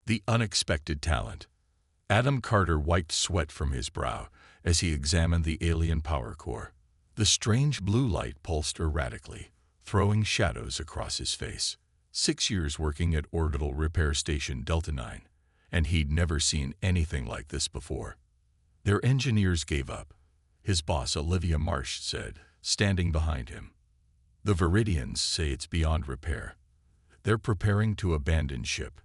The unexpected talent. Adam Carter wiped sweat from his brow as he examined the alien power core. The strange blue light pulsed erratically, throwing shadows across his face. 6 years working at Orbital Repair Station Delta 9, and he'd never seen anything like this before. Their engineers gave up, his boss Olivia Marsh said, standing behind him. The Viridians say it's beyond repair. They're preparing to abandon ship.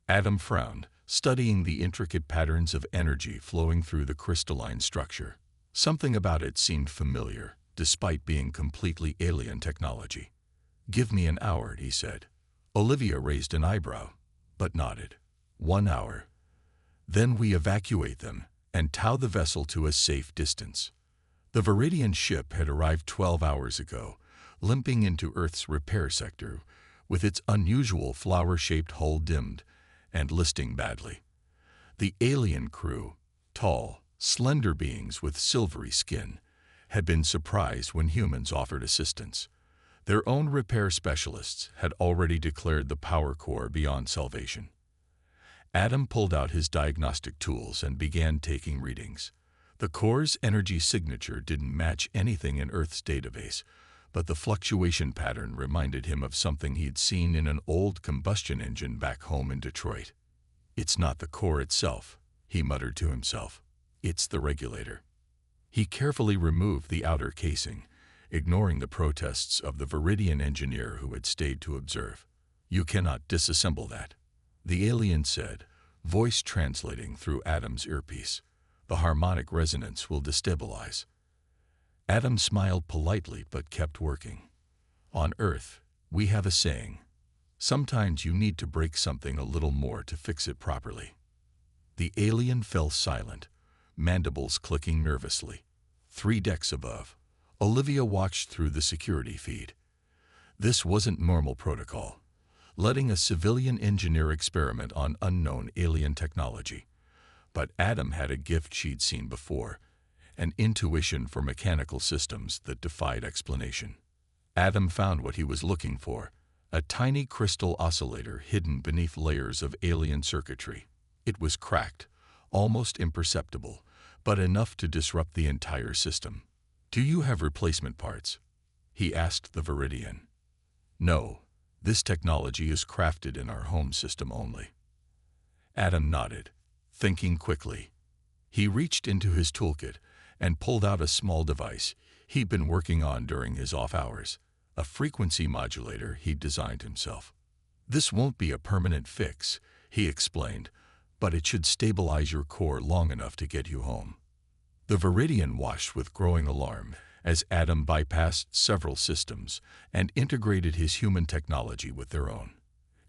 Adam frowned, studying the intricate patterns of energy flowing through the crystalline structure. Something about it seemed familiar, despite being completely alien technology. "Give me an hour," he said. Olivia raised an eyebrow, but nodded. 1 hour. Then we evacuate them and tow the vessel to a safe distance. The Viridian ship had arrived 12 hours ago, limping into Earth's repair sector, with its unusual flower-shaped hull dimmed and listing badly. The alien crew, tall, slender beings with silvery skin, had been surprised when humans offered assistance. Their own repair specialists had already declared the power core beyond salvation. Adam pulled out his diagnostic tools and began taking readings. The core's energy signature didn't match anything in Earth's database, but the fluctuation pattern reminded him of something he'd seen in an old combustion engine back home in Detroit. "It's not the core itself," he muttered to himself. "It's the regulator." He carefully removed the outer casing, ignoring the protests of the Viridian engineer who had stayed to observe. "You cannot disassemble that," the alien said, voice translating through Adam's earpiece. "The harmonic resonance will destabilize." Adam smiled politely but kept working. "On Earth, we have a saying. Sometimes you need to break something a little more to fix it properly." The alien fell silent, mandibles clicking nervously. 3 decks above, Olivia watched through the security feed. This wasn't normal protocol, letting a civilian engineer experiment on unknown alien technology. But Adam had a gift she'd seen before, an intuition for mechanical systems that defied explanation. Adam found what he was looking for, a tiny crystal oscillator hidden beneath layers of alien circuitry. It was cracked, almost imperceptible, but enough to disrupt the entire system. "Do you have replacement parts?" he asked the Viridian. "No, this technology is crafted in our home system only." Adam nodded, thinking quickly. He reached into his toolkit and pulled out a small device he'd been working on during his off hours, a frequency modulator he'd designed himself. "This won't be a permanent fix," he explained, "but it should stabilize your core long enough to get you home." The Viridian watched with growing alarm as Adam bypassed several systems and integrated his human technology with their own.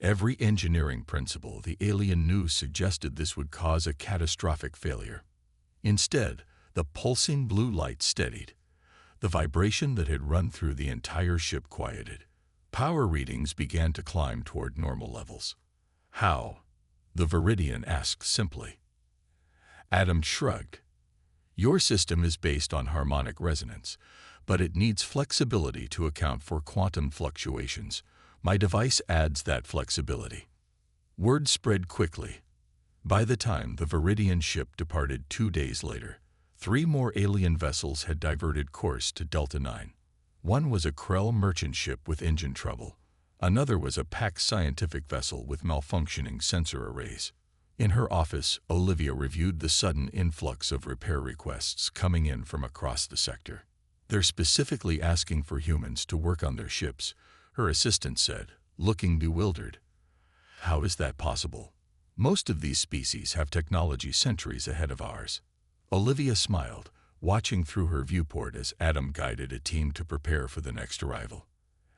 Every engineering principle the alien knew suggested this would cause a catastrophic failure. Instead, the pulsing blue light steadied. The vibration that had run through the entire ship quieted. Power readings began to climb toward normal levels. "How?" the Viridian asked simply. Adam shrugged. "Your system is based on harmonic resonance, but it needs flexibility to account for quantum fluctuations. My device adds that flexibility." Word spread quickly. By the time the Viridian ship departed 2 days later, 3 more alien vessels had diverted course to Delta 9. One was a Krell merchant ship with engine trouble. Another was a Pax scientific vessel with malfunctioning sensor arrays. In her office, Olivia reviewed the sudden influx of repair requests coming in from across the sector. "They're specifically asking for humans to work on their ships," her assistant said, looking bewildered. "How is that possible? Most of these species have technology centuries ahead of ours." Olivia smiled, watching through her viewport as Adam guided a team to prepare for the next arrival.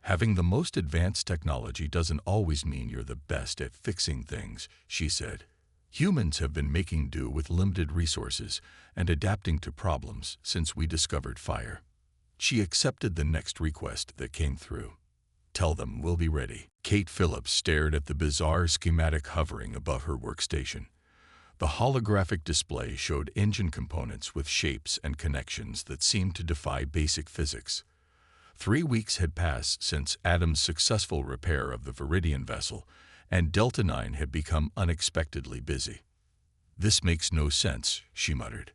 "Having the most advanced technology doesn't always mean you're the best at fixing things," she said. "Humans have been making do with limited resources and adapting to problems since we discovered fire." She accepted the next request that came through. "Tell them we'll be ready." Kate Phillips stared at the bizarre schematic hovering above her workstation. The holographic display showed engine components with shapes and connections that seemed to defy basic physics. 3 weeks had passed since Adam's successful repair of the Viridian vessel, and Delta 9 had become unexpectedly busy. "This makes no sense," she muttered.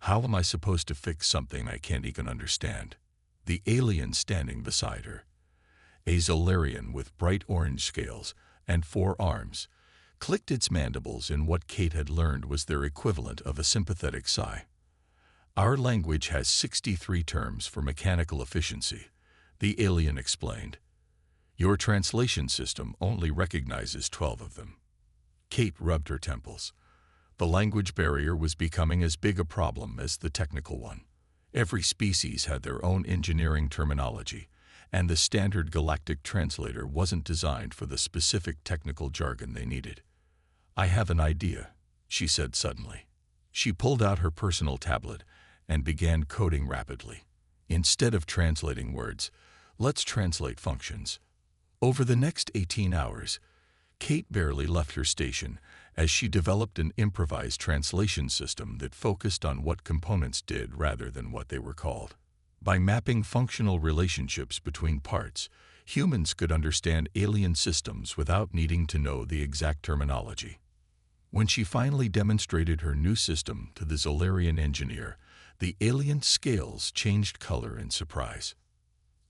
"How am I supposed to fix something I can't even understand?" The alien standing beside her, a Zolarian with bright orange scales and 4 arms, clicked its mandibles in what Kate had learned was their equivalent of a sympathetic sigh. "Our language has 63 terms for mechanical efficiency," the alien explained. "Your translation system only recognizes 12 of them." Kate rubbed her temples. The language barrier was becoming as big a problem as the technical one. Every species had their own engineering terminology, and the standard galactic translator wasn't designed for the specific technical jargon they needed. "I have an idea," she said suddenly. She pulled out her personal tablet and began coding rapidly. "Instead of translating words, let's translate functions." Over the next 18 hours, Kate barely left her station as she developed an improvised translation system that focused on what components did rather than what they were called. By mapping functional relationships between parts, humans could understand alien systems without needing to know the exact terminology. When she finally demonstrated her new system to the Zolarian engineer, the alien scales changed color in surprise.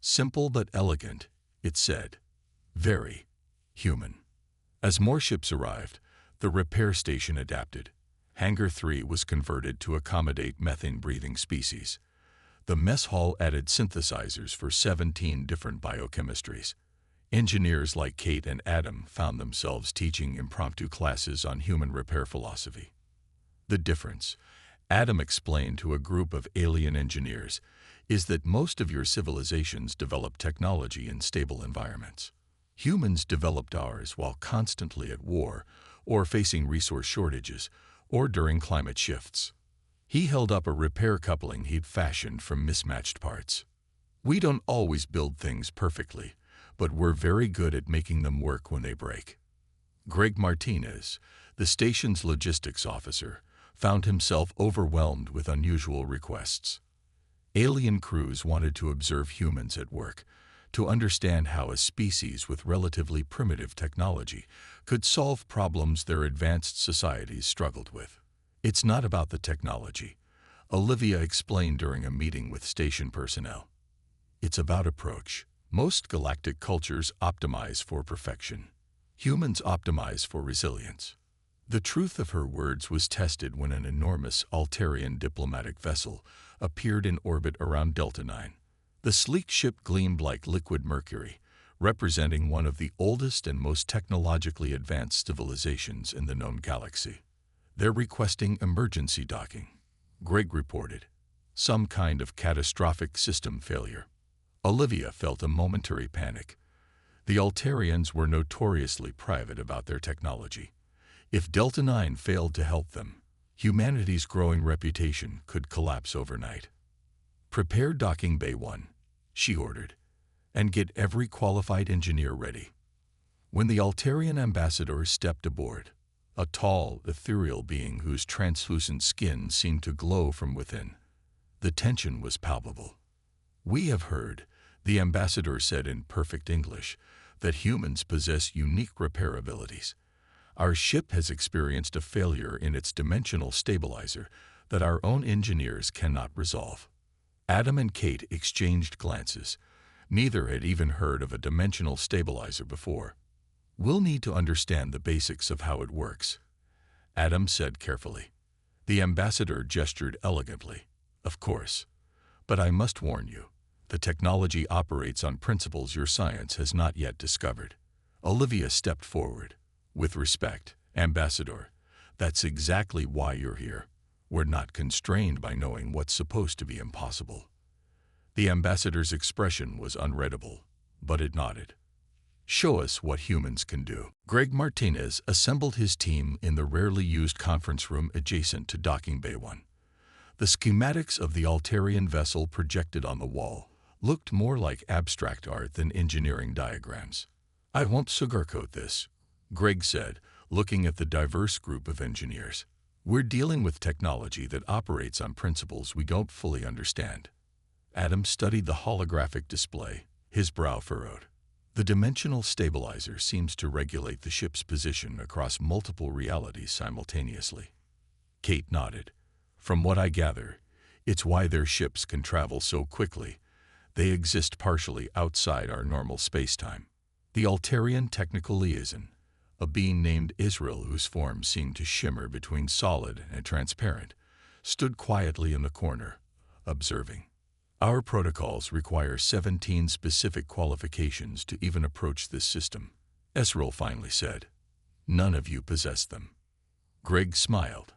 "Simple but elegant," it said. "Very human." As more ships arrived, the repair station adapted. Hangar 3 was converted to accommodate methane-breathing species. The mess hall added synthesizers for 17 different biochemistries. Engineers like Kate and Adam found themselves teaching impromptu classes on human repair philosophy. "The difference," Adam explained to a group of alien engineers, "is that most of your civilizations develop technology in stable environments. Humans developed ours while constantly at war, or facing resource shortages, or during climate shifts." He held up a repair coupling he'd fashioned from mismatched parts. "We don't always build things perfectly, but we're very good at making them work when they break." Greg Martinez, the station's logistics officer, found himself overwhelmed with unusual requests. Alien crews wanted to observe humans at work, to understand how a species with relatively primitive technology could solve problems their advanced societies struggled with. "It's not about the technology," Olivia explained during a meeting with station personnel. "It's about approach. Most galactic cultures optimize for perfection. Humans optimize for resilience." The truth of her words was tested when an enormous Altarian diplomatic vessel appeared in orbit around Delta 9. The sleek ship gleamed like liquid mercury, representing one of the oldest and most technologically advanced civilizations in the known galaxy. "They're requesting emergency docking," Greg reported. "Some kind of catastrophic system failure." Olivia felt a momentary panic. The Altarians were notoriously private about their technology. If Delta 9 failed to help them, humanity's growing reputation could collapse overnight. "Prepare docking bay 1, she ordered, "and get every qualified engineer ready." When the Altarian ambassador stepped aboard, a tall, ethereal being whose translucent skin seemed to glow from within, the tension was palpable. "We have heard," the ambassador said in perfect English, "that humans possess unique repair abilities. Our ship has experienced a failure in its dimensional stabilizer that our own engineers cannot resolve." Adam and Kate exchanged glances. Neither had even heard of a dimensional stabilizer before. "We'll need to understand the basics of how it works," Adam said carefully. The ambassador gestured elegantly. "Of course. But I must warn you, the technology operates on principles your science has not yet discovered." Olivia stepped forward. "With respect, Ambassador, that's exactly why you're here. We're not constrained by knowing what's supposed to be impossible." The ambassador's expression was unreadable, but it nodded. "Show us what humans can do." Greg Martinez assembled his team in the rarely used conference room adjacent to docking bay 1. The schematics of the Altarian vessel projected on the wall looked more like abstract art than engineering diagrams. "I won't sugarcoat this," Greg said, looking at the diverse group of engineers. "We're dealing with technology that operates on principles we don't fully understand." Adam studied the holographic display, his brow furrowed. The dimensional stabilizer seems to regulate the ship's position across multiple realities simultaneously. Kate nodded. From what I gather, it's why their ships can travel so quickly. They exist partially outside our normal spacetime. The Altarian technical liaison, a being named Israel whose form seemed to shimmer between solid and transparent, stood quietly in the corner, observing. Our protocols require 17 specific qualifications to even approach this system, Israel finally said. None of you possess them. Greg smiled.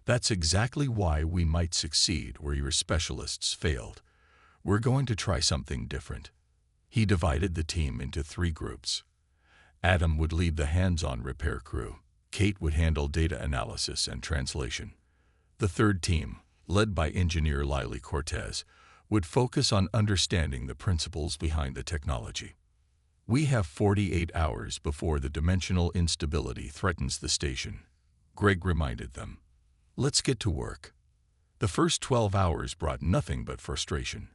That's exactly why we might succeed where your specialists failed. We're going to try something different. He divided the team into 3 groups. Adam would lead the hands-on repair crew. Kate would handle data analysis and translation. The third team, led by engineer Lily Cortez, would focus on understanding the principles behind the technology. We have 48 hours before the dimensional instability threatens the station, Greg reminded them. Let's get to work. The first 12 hours brought nothing but frustration.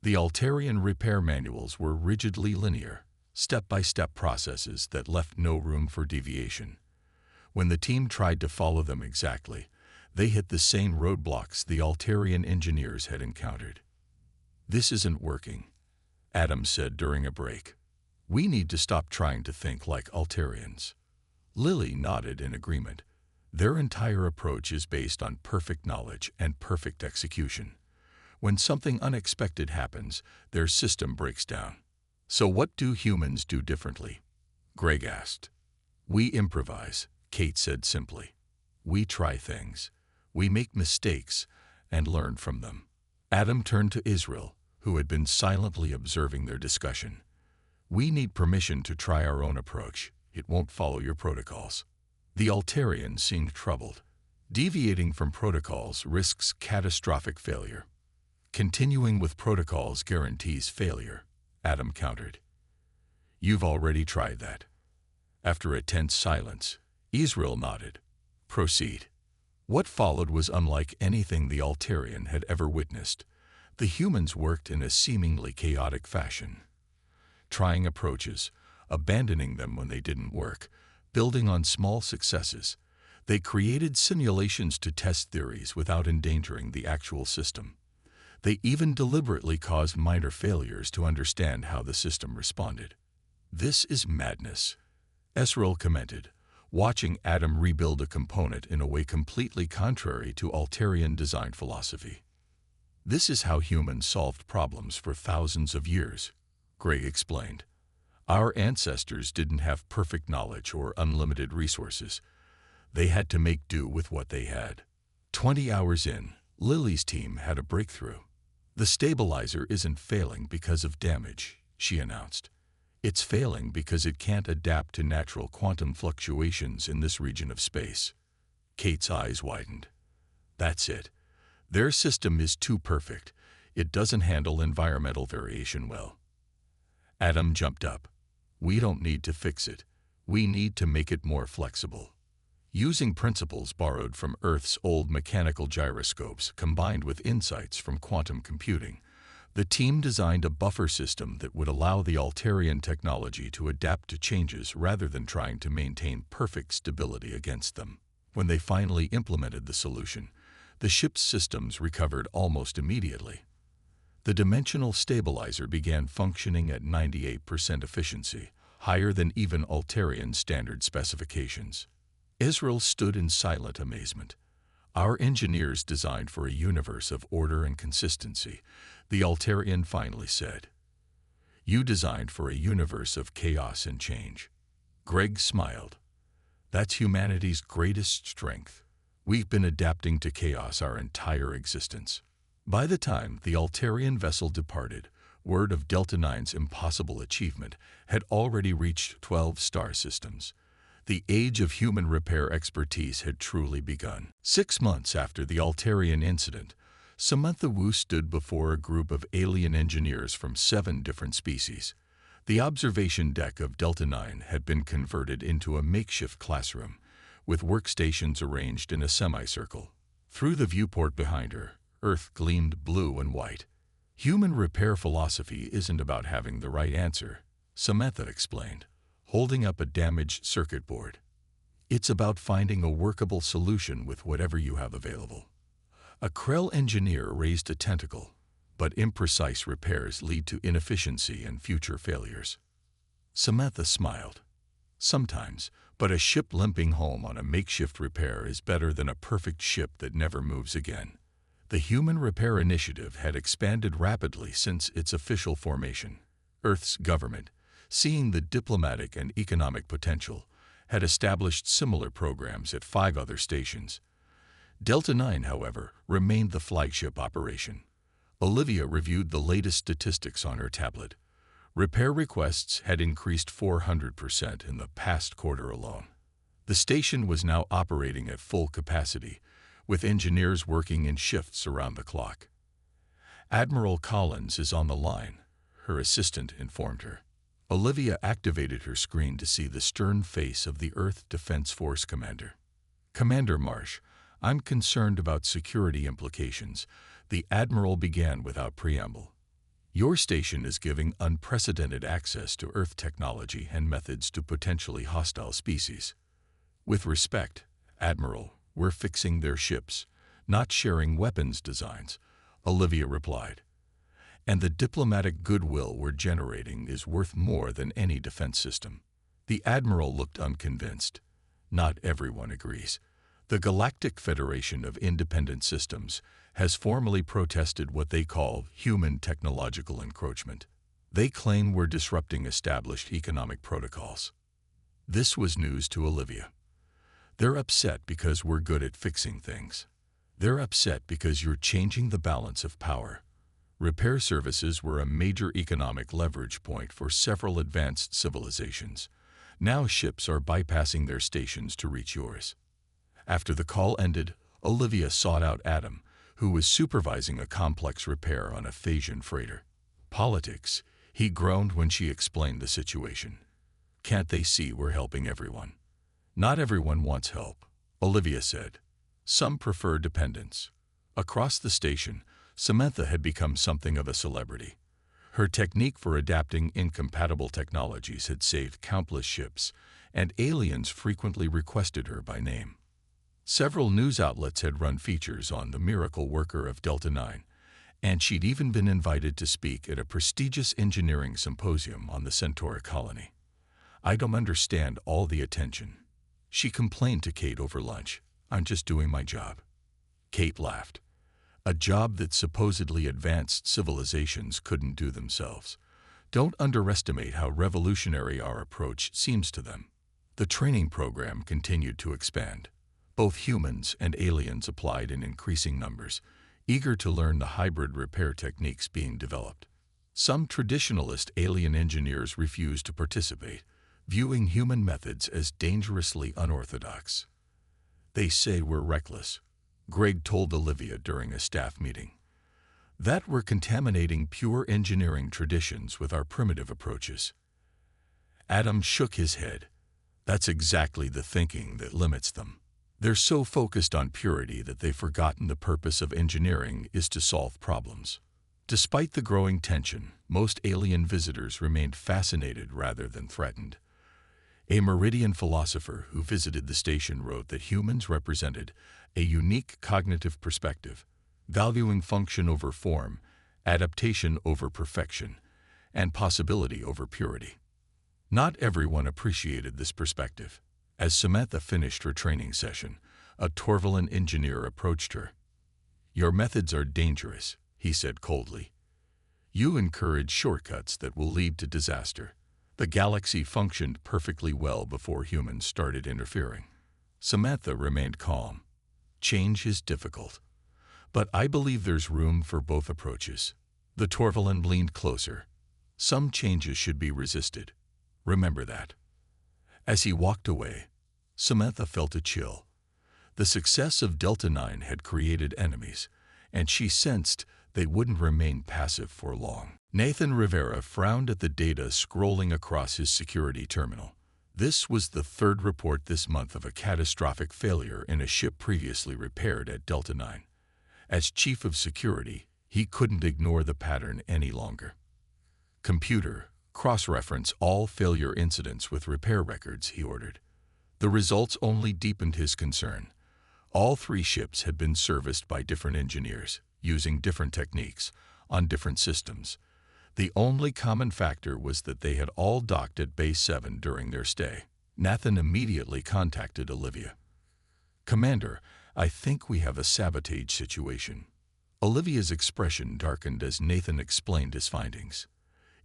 The Altarian repair manuals were rigidly linear, step-by-step processes that left no room for deviation. When the team tried to follow them exactly, they hit the same roadblocks the Altarian engineers had encountered. This isn't working, Adam said during a break. We need to stop trying to think like Altarians. Lily nodded in agreement. Their entire approach is based on perfect knowledge and perfect execution. When something unexpected happens, their system breaks down. So what do humans do differently? Greg asked. We improvise, Kate said simply. We try things. We make mistakes and learn from them. Adam turned to Israel, who had been silently observing their discussion. We need permission to try our own approach. It won't follow your protocols. The Altarian seemed troubled. Deviating from protocols risks catastrophic failure. Continuing with protocols guarantees failure, Adam countered. You've already tried that. After a tense silence, Israel nodded. Proceed. What followed was unlike anything the Altarian had ever witnessed. The humans worked in a seemingly chaotic fashion. Trying approaches, abandoning them when they didn't work, building on small successes. They created simulations to test theories without endangering the actual system. They even deliberately caused minor failures to understand how the system responded. This is madness, Esrael commented, watching Adam rebuild a component in a way completely contrary to Altarian design philosophy. This is how humans solved problems for thousands of years, Greg explained. Our ancestors didn't have perfect knowledge or unlimited resources. They had to make do with what they had. 20 hours in, Lily's team had a breakthrough. The stabilizer isn't failing because of damage, she announced. It's failing because it can't adapt to natural quantum fluctuations in this region of space. Kate's eyes widened. That's it. Their system is too perfect. It doesn't handle environmental variation well. Adam jumped up. We don't need to fix it. We need to make it more flexible. Using principles borrowed from Earth's old mechanical gyroscopes combined with insights from quantum computing, the team designed a buffer system that would allow the Altarian technology to adapt to changes rather than trying to maintain perfect stability against them. When they finally implemented the solution, the ship's systems recovered almost immediately. The dimensional stabilizer began functioning at 98% efficiency, higher than even Altarian standard specifications. Israel stood in silent amazement. Our engineers designed for a universe of order and consistency, the Altarian finally said. You designed for a universe of chaos and change. Greg smiled. That's humanity's greatest strength. We've been adapting to chaos our entire existence. By the time the Altarian vessel departed, word of Delta IX's impossible achievement had already reached 12 star systems. The age of human repair expertise had truly begun. 6 months after the Altarian incident, Samantha Wu stood before a group of alien engineers from 7 different species. The observation deck of Delta IX had been converted into a makeshift classroom, with workstations arranged in a semicircle. Through the viewport behind her, Earth gleamed blue and white. Human repair philosophy isn't about having the right answer. Samantha explained, holding up a damaged circuit board. It's about finding a workable solution with whatever you have available. A Krell engineer raised a tentacle, but imprecise repairs lead to inefficiency and future failures. Samantha smiled. Sometimes, but a ship limping home on a makeshift repair is better than a perfect ship that never moves again. The Human Repair Initiative had expanded rapidly since its official formation. Earth's government, seeing the diplomatic and economic potential, had established similar programs at 5 other stations. Delta 9, however, remained the flagship operation. Olivia reviewed the latest statistics on her tablet. Repair requests had increased 400% in the past quarter alone. The station was now operating at full capacity, with engineers working in shifts around the clock. "Admiral Collins is on the line," her assistant informed her. Olivia activated her screen to see the stern face of the Earth Defense Force commander. "Commander Marsh, I'm concerned about security implications," the admiral began without preamble. "Your station is giving unprecedented access to Earth technology and methods to potentially hostile species. With respect, Admiral, we're fixing their ships, not sharing weapons designs," Olivia replied. "And the diplomatic goodwill we're generating is worth more than any defense system." The admiral looked unconvinced. "Not everyone agrees. The Galactic Federation of Independent Systems has formally protested what they call human technological encroachment. They claim we're disrupting established economic protocols." This was news to Olivia. "They're upset because we're good at fixing things. They're upset because you're changing the balance of power." Repair services were a major economic leverage point for several advanced civilizations. Now ships are bypassing their stations to reach yours. After the call ended, Olivia sought out Adam, who was supervising a complex repair on a Phasian freighter. "Politics," he groaned when she explained the situation. "Can't they see we're helping everyone?" "Not everyone wants help," Olivia said. "Some prefer dependence." Across the station, Samantha had become something of a celebrity. Her technique for adapting incompatible technologies had saved countless ships, and aliens frequently requested her by name. Several news outlets had run features on the miracle worker of Delta 9, and she'd even been invited to speak at a prestigious engineering symposium on the Centaur colony. "I don't understand all the attention," she complained to Kate over lunch. "I'm just doing my job." Kate laughed. "A job that supposedly advanced civilizations couldn't do themselves. Don't underestimate how revolutionary our approach seems to them." The training program continued to expand. Both humans and aliens applied in increasing numbers, eager to learn the hybrid repair techniques being developed. Some traditionalist alien engineers refused to participate, viewing human methods as dangerously unorthodox. "They say we're reckless," Greg told Olivia during a staff meeting. "That we're contaminating pure engineering traditions with our primitive approaches." Adam shook his head. "That's exactly the thinking that limits them. They're so focused on purity that they've forgotten the purpose of engineering is to solve problems." Despite the growing tension, most alien visitors remained fascinated rather than threatened. A Meridian philosopher who visited the station wrote that humans represented a unique cognitive perspective, valuing function over form, adaptation over perfection, and possibility over purity. Not everyone appreciated this perspective. As Samantha finished her training session, a Torvalan engineer approached her. "Your methods are dangerous," he said coldly. "You encourage shortcuts that will lead to disaster." The galaxy functioned perfectly well before humans started interfering. Samantha remained calm. "Change is difficult, but I believe there's room for both approaches." The Torvalan leaned closer. "Some changes should be resisted. Remember that." As he walked away, Samantha felt a chill. The success of Delta 9 had created enemies, and she sensed they wouldn't remain passive for long. Nathan Rivera frowned at the data scrolling across his security terminal. This was the third report this month of a catastrophic failure in a ship previously repaired at Delta 9. As chief of security, he couldn't ignore the pattern any longer. "Computer, Cross-reference all failure incidents with repair records, he ordered. The results only deepened his concern. All 3 ships had been serviced by different engineers, using different techniques, on different systems. The only common factor was that they had all docked at Base 7 during their stay. Nathan immediately contacted Olivia. "Commander, I think we have a sabotage situation." Olivia's expression darkened as Nathan explained his findings.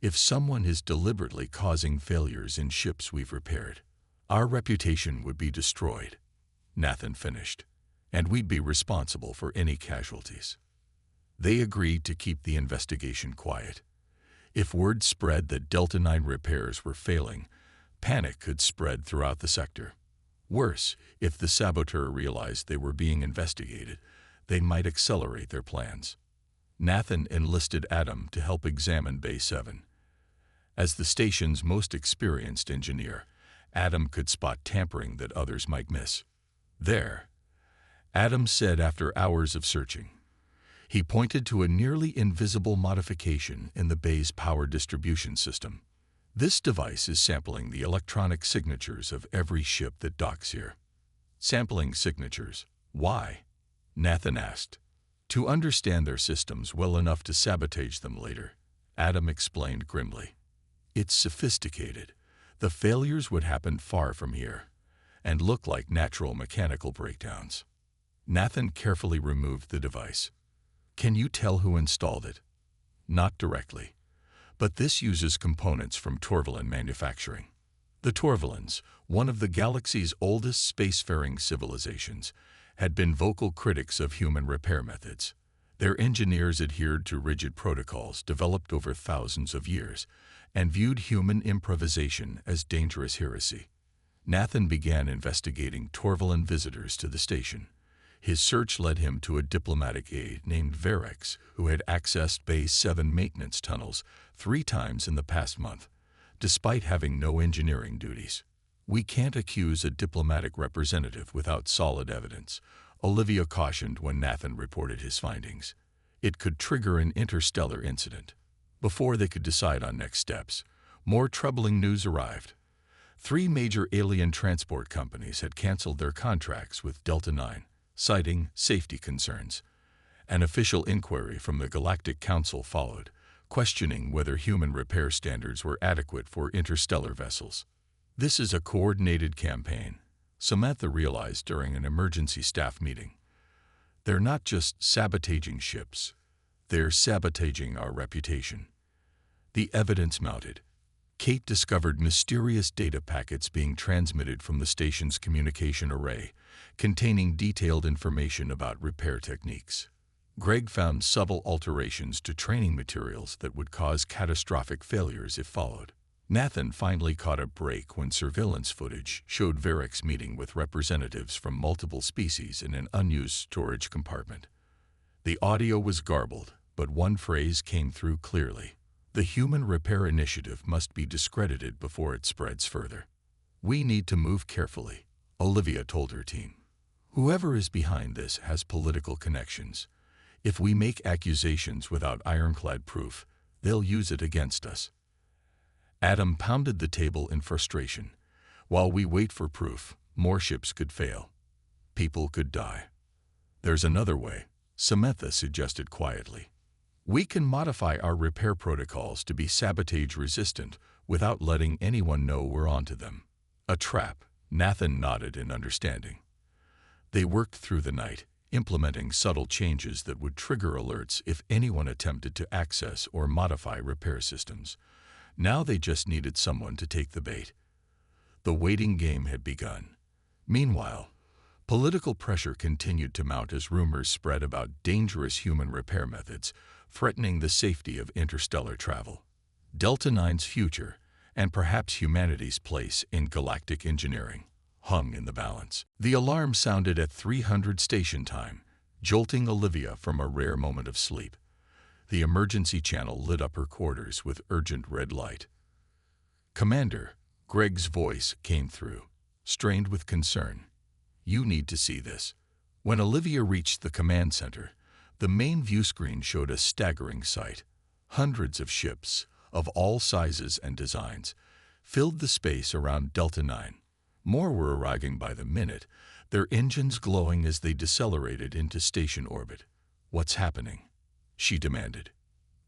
"If someone is deliberately causing failures in ships we've repaired, our reputation would be destroyed," Nathan finished, "and we'd be responsible for any casualties." They agreed to keep the investigation quiet. If word spread that Delta 9 repairs were failing, panic could spread throughout the sector. Worse, if the saboteur realized they were being investigated, they might accelerate their plans. Nathan enlisted Adam to help examine Bay 7. As the station's most experienced engineer, Adam could spot tampering that others might miss. "There," Adam said after hours of searching. He pointed to a nearly invisible modification in the bay's power distribution system. "This device is sampling the electronic signatures of every ship that docks here." "Sampling signatures? Why?" Nathan asked. "To understand their systems well enough to sabotage them later," Adam explained grimly. "It's sophisticated. The failures would happen far from here and look like natural mechanical breakdowns." Nathan carefully removed the device. "Can you tell who installed it?" "Not directly, but this uses components from Torvalin Manufacturing." The Torvalins, one of the galaxy's oldest spacefaring civilizations, had been vocal critics of human repair methods. Their engineers adhered to rigid protocols developed over thousands of years and viewed human improvisation as dangerous heresy. Nathan began investigating Torvalin visitors to the station. His search led him to a diplomatic aide named Verex, who had accessed Base 7 maintenance tunnels 3 times in the past month, despite having no engineering duties. "We can't accuse a diplomatic representative without solid evidence," Olivia cautioned when Nathan reported his findings. "It could trigger an interstellar incident." Before they could decide on next steps, more troubling news arrived. 3 major alien transport companies had canceled their contracts with Delta 9, citing safety concerns. An official inquiry from the Galactic Council followed, questioning whether human repair standards were adequate for interstellar vessels. "This is a coordinated campaign," Samantha realized during an emergency staff meeting. "They're not just sabotaging ships, they're sabotaging our reputation." The evidence mounted. Kate discovered mysterious data packets being transmitted from the station's communication array, containing detailed information about repair techniques. Greg found subtle alterations to training materials that would cause catastrophic failures if followed. Nathan finally caught a break when surveillance footage showed Verex meeting with representatives from multiple species in an unused storage compartment. The audio was garbled, but one phrase came through clearly. "The human repair initiative must be discredited before it spreads further." "We need to move carefully," Olivia told her team. "Whoever is behind this has political connections. If we make accusations without ironclad proof, they'll use it against us." Adam pounded the table in frustration. "While we wait for proof, more ships could fail. People could die." "There's another way," Samantha suggested quietly. "We can modify our repair protocols to be sabotage-resistant without letting anyone know we're onto them." "A trap," Nathan nodded in understanding. They worked through the night, implementing subtle changes that would trigger alerts if anyone attempted to access or modify repair systems. Now they just needed someone to take the bait. The waiting game had begun. Meanwhile, political pressure continued to mount as rumors spread about dangerous human repair methods, threatening the safety of interstellar travel. Delta 9's future, and perhaps humanity's place in galactic engineering, hung in the balance. The alarm sounded at 300 station time, jolting Olivia from a rare moment of sleep. The emergency channel lit up her quarters with urgent red light. "Commander," Greg's voice came through, strained with concern. "You need to see this." When Olivia reached the command center, the main view screen showed a staggering sight. Hundreds of ships, of all sizes and designs, filled the space around Delta 9. More were arriving by the minute, their engines glowing as they decelerated into station orbit. "What's happening?" she demanded.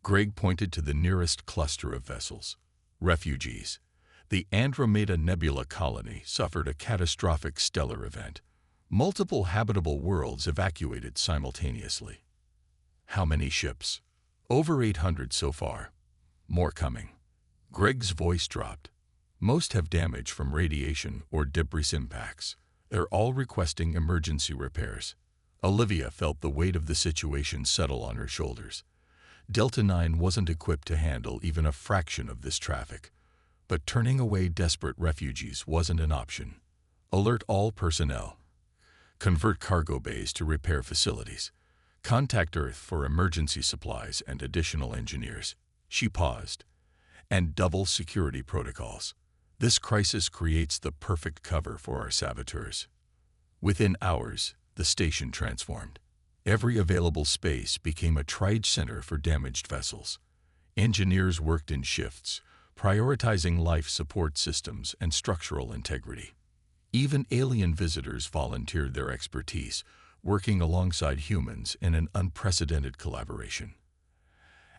Greg pointed to the nearest cluster of vessels. "Refugees. The Andromeda Nebula colony suffered a catastrophic stellar event. Multiple habitable worlds evacuated simultaneously." "How many ships?" "Over 800 so far. More coming." Greg's voice dropped. "Most have damage from radiation or debris impacts. They're all requesting emergency repairs." Olivia felt the weight of the situation settle on her shoulders. Delta 9 wasn't equipped to handle even a fraction of this traffic. But turning away desperate refugees wasn't an option. "Alert all personnel. Convert cargo bays to repair facilities. Contact Earth for emergency supplies and additional engineers." She paused. "And double security protocols. This crisis creates the perfect cover for our saboteurs." Within hours, the station transformed. Every available space became a triage center for damaged vessels. Engineers worked in shifts, prioritizing life support systems and structural integrity. Even alien visitors volunteered their expertise, working alongside humans in an unprecedented collaboration.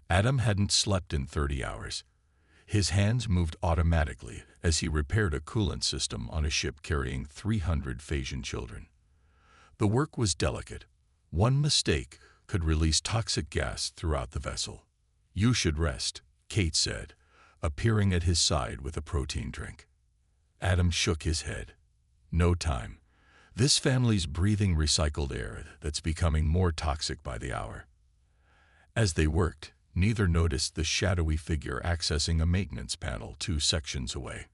Adam hadn't slept in 30 hours. His hands moved automatically as he repaired a coolant system on a ship carrying 300 Phasian children. The work was delicate. One mistake could release toxic gas throughout the vessel. "You should rest," Kate said, appearing at his side with a protein drink. Adam shook his head. "No time. This family's breathing recycled air that's becoming more toxic by the hour." As they worked, neither noticed the shadowy figure accessing a maintenance panel 2 sections away.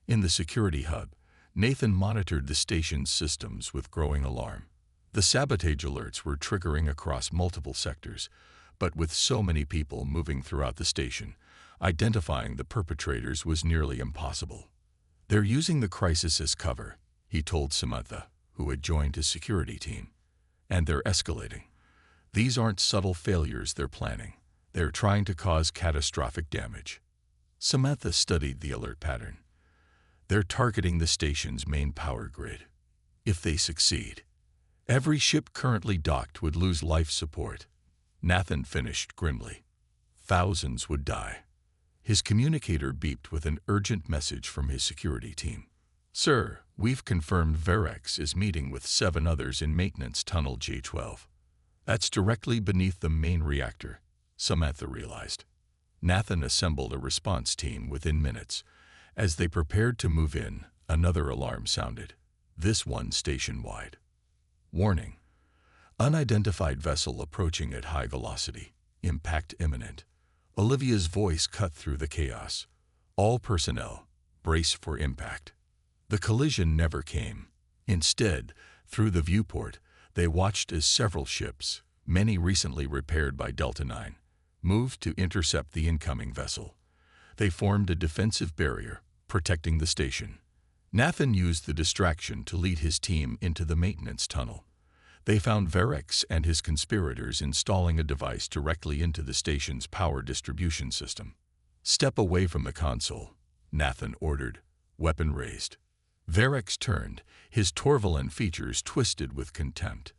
In the security hub, Nathan monitored the station's systems with growing alarm. The sabotage alerts were triggering across multiple sectors, but with so many people moving throughout the station, identifying the perpetrators was nearly impossible. "They're using the crisis as cover," he told Samantha, who had joined his security team. "And they're escalating. These aren't subtle failures they're planning. They're trying to cause catastrophic damage." Samantha studied the alert pattern. "They're targeting the station's main power grid. If they succeed, every ship currently docked would lose life support." Nathan finished grimly. "Thousands would die." His communicator beeped with an urgent message from his security team. "Sir, we've confirmed Verex is meeting with 7 others in Maintenance Tunnel J12. That's directly beneath the main reactor," Samantha realized. Nathan assembled a response team within minutes. As they prepared to move in, another alarm sounded, this one station-wide. "Warning. Unidentified vessel approaching at high velocity. Impact imminent." Olivia's voice cut through the chaos. "All personnel, brace for impact." The collision never came. Instead, through the viewport, they watched as several ships, many recently repaired by Delta 9, moved to intercept the incoming vessel. They formed a defensive barrier, protecting the station. Nathan used the distraction to lead his team into the maintenance tunnel. They found Verex and his conspirators installing a device directly into the station's power distribution system. "Step away from the console," Nathan ordered, weapon raised. Verex turned, his Torvalin features twisted with contempt.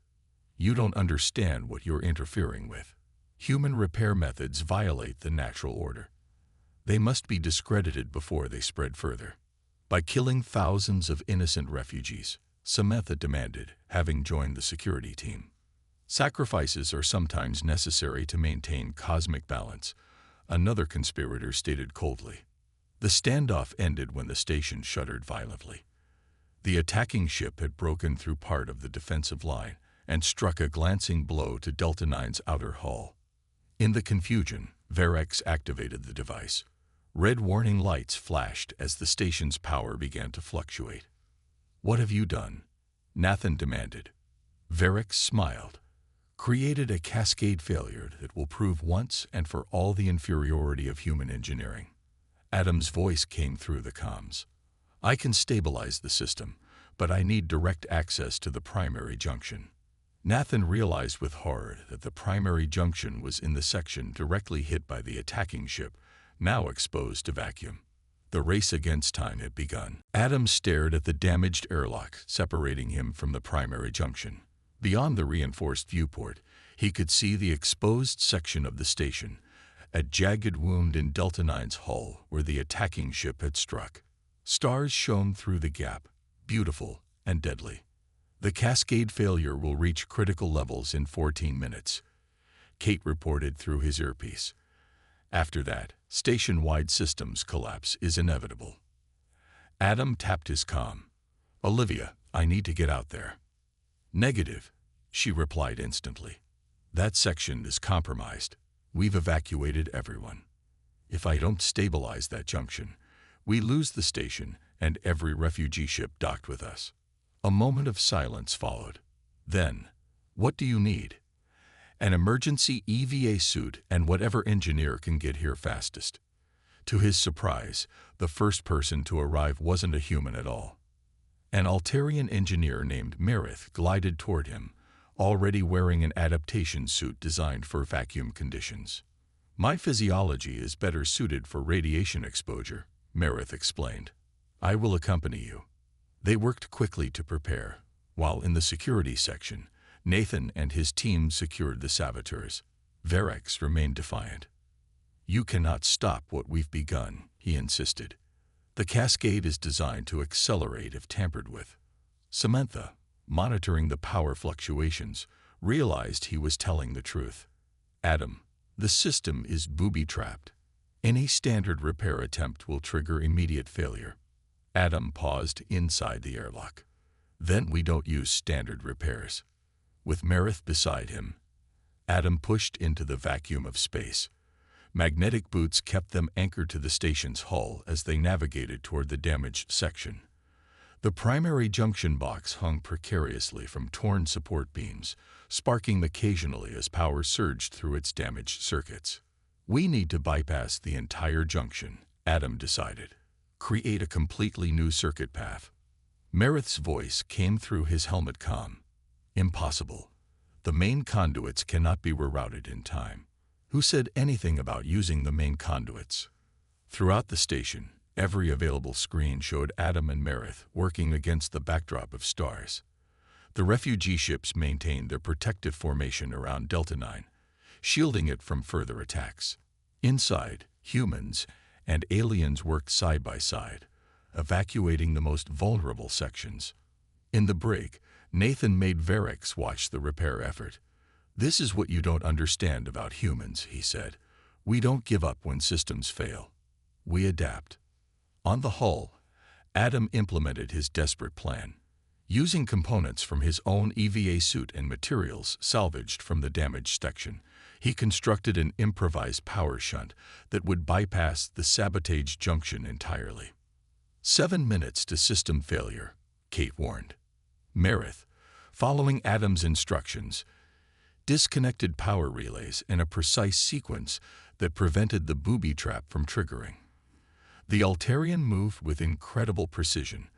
"You don't understand what you're interfering with. Human repair methods violate the natural order. They must be discredited before they spread further." "By killing thousands of innocent refugees," Samantha demanded, having joined the security team. "Sacrifices are sometimes necessary to maintain cosmic balance," another conspirator stated coldly. The standoff ended when the station shuddered violently. The attacking ship had broken through part of the defensive line and struck a glancing blow to Delta 9's outer hull. In the confusion, Verex activated the device. Red warning lights flashed as the station's power began to fluctuate. "What have you done?" Nathan demanded. Verex smiled. "Created a cascade failure that will prove once and for all the inferiority of human engineering." Adam's voice came through the comms. "I can stabilize the system, but I need direct access to the primary junction." Nathan realized with horror that the primary junction was in the section directly hit by the attacking ship, now exposed to vacuum. The race against time had begun. Adam stared at the damaged airlock separating him from the primary junction. Beyond the reinforced viewport, he could see the exposed section of the station, a jagged wound in Delta IX's hull where the attacking ship had struck. Stars shone through the gap, beautiful and deadly. The cascade failure will reach critical levels in 14 minutes, Kate reported through his earpiece. After that, station-wide systems collapse is inevitable. Adam tapped his comm. Olivia, I need to get out there. Negative, she replied instantly. That section is compromised. We've evacuated everyone. If I don't stabilize that junction, we lose the station and every refugee ship docked with us. A moment of silence followed. Then, what do you need? An emergency EVA suit and whatever engineer can get here fastest. To his surprise, the first person to arrive wasn't a human at all. An Altarian engineer named Merith glided toward him, already wearing an adaptation suit designed for vacuum conditions. My physiology is better suited for radiation exposure, Merith explained. I will accompany you. They worked quickly to prepare, while in the security section, Nathan and his team secured the saboteurs. Verex remained defiant. You cannot stop what we've begun, he insisted. The cascade is designed to accelerate if tampered with. Samantha, monitoring the power fluctuations, realized he was telling the truth. Adam, the system is booby-trapped. Any standard repair attempt will trigger immediate failure. Adam paused inside the airlock. Then we don't use standard repairs. With Merith beside him, Adam pushed into the vacuum of space. Magnetic boots kept them anchored to the station's hull as they navigated toward the damaged section. The primary junction box hung precariously from torn support beams, sparking occasionally as power surged through its damaged circuits. We need to bypass the entire junction, Adam decided. Create a completely new circuit path. Merith's voice came through his helmet comm. Impossible. The main conduits cannot be rerouted in time. Who said anything about using the main conduits? Throughout the station, every available screen showed Adam and Merith working against the backdrop of stars. The refugee ships maintained their protective formation around Delta IX, shielding it from further attacks. Inside, humans and aliens worked side by side, evacuating the most vulnerable sections. In the break, Nathan made Verex watch the repair effort. This is what you don't understand about humans, he said. We don't give up when systems fail. We adapt. On the hull, Adam implemented his desperate plan. Using components from his own EVA suit and materials salvaged from the damaged section, he constructed an improvised power shunt that would bypass the sabotage junction entirely. 7 minutes to system failure, Kate warned. Merith, following Adam's instructions, disconnected power relays in a precise sequence that prevented the booby trap from triggering. The Altarian moved with incredible precision,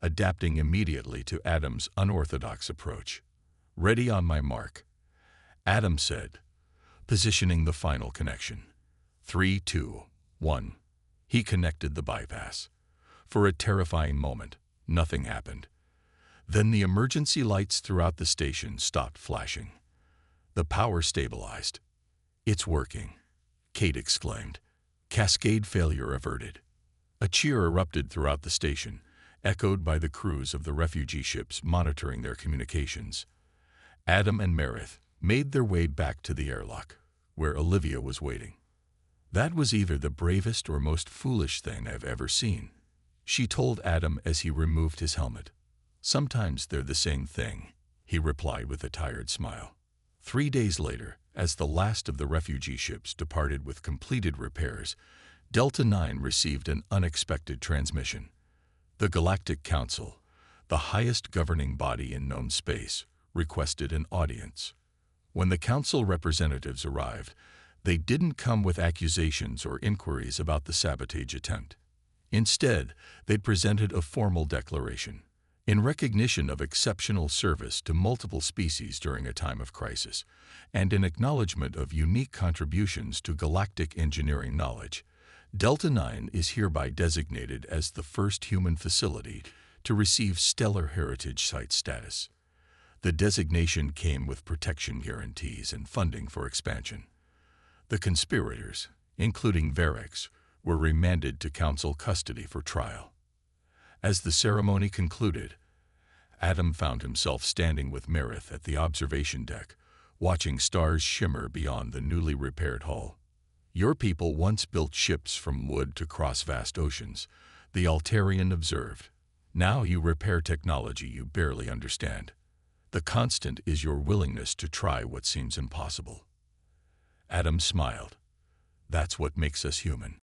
adapting immediately to Adam's unorthodox approach. Ready on my mark, Adam said, positioning the final connection. 3, 2, 1. He connected the bypass. For a terrifying moment, nothing happened. Then the emergency lights throughout the station stopped flashing. The power stabilized. It's working, Kate exclaimed. Cascade failure averted. A cheer erupted throughout the station, echoed by the crews of the refugee ships monitoring their communications. Adam and Merith made their way back to the airlock, where Olivia was waiting. That was either the bravest or most foolish thing I've ever seen, she told Adam as he removed his helmet. Sometimes they're the same thing, he replied with a tired smile. 3 days later, as the last of the refugee ships departed with completed repairs, Delta IX received an unexpected transmission. The Galactic Council, the highest governing body in known space, requested an audience. When the council representatives arrived, they didn't come with accusations or inquiries about the sabotage attempt. Instead, they presented a formal declaration. In recognition of exceptional service to multiple species during a time of crisis, and in acknowledgement of unique contributions to galactic engineering knowledge, Delta 9 is hereby designated as the first human facility to receive Stellar Heritage Site status. The designation came with protection guarantees and funding for expansion. The conspirators, including Varex, were remanded to council custody for trial. As the ceremony concluded, Adam found himself standing with Merith at the observation deck, watching stars shimmer beyond the newly repaired hull. Your people once built ships from wood to cross vast oceans, the Altarian observed. Now you repair technology you barely understand. The constant is your willingness to try what seems impossible. Adam smiled. That's what makes us human.